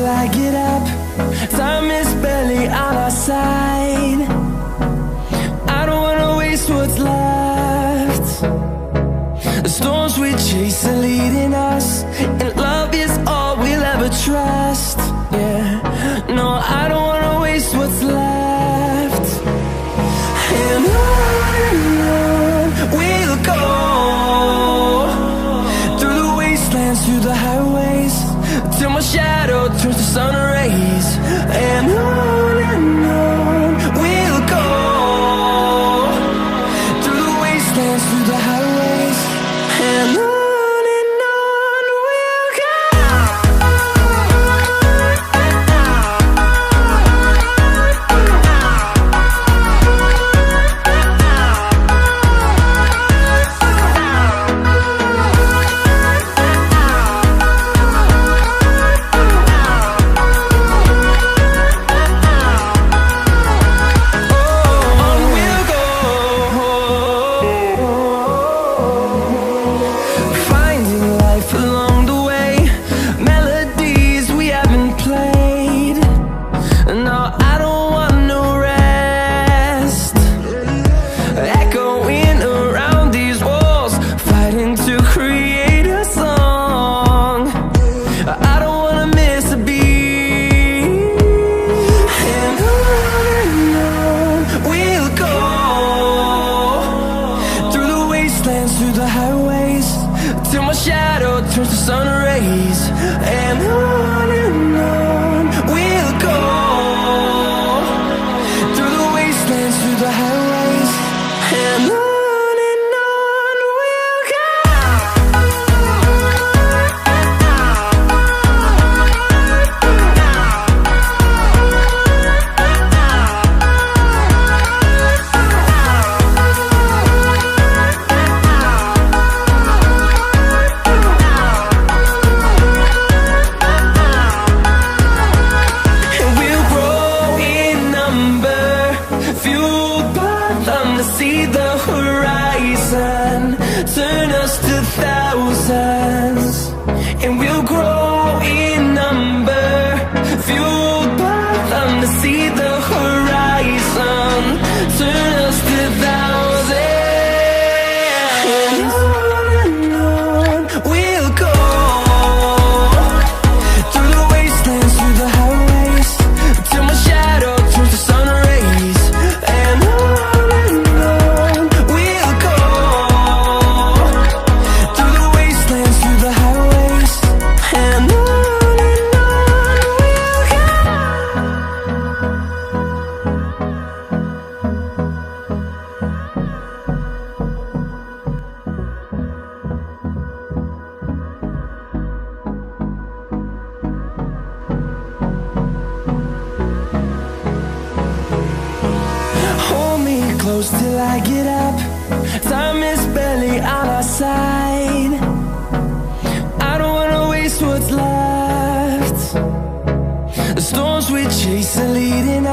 till I get up. Time is barely on our side. I don't wanna waste what's left. The storms we chase are leading us, and love is all we'll ever trust. Yeah, no, I don't wanna waste what's left. And on we'll go, through the wastelands, through the highways, till my shadow turns to sun rays. And on we'll go, through the wastelands, through the highways, and on. Till I get up, time is barely on our side. I don't wanna waste what's left. The storms we chase are leading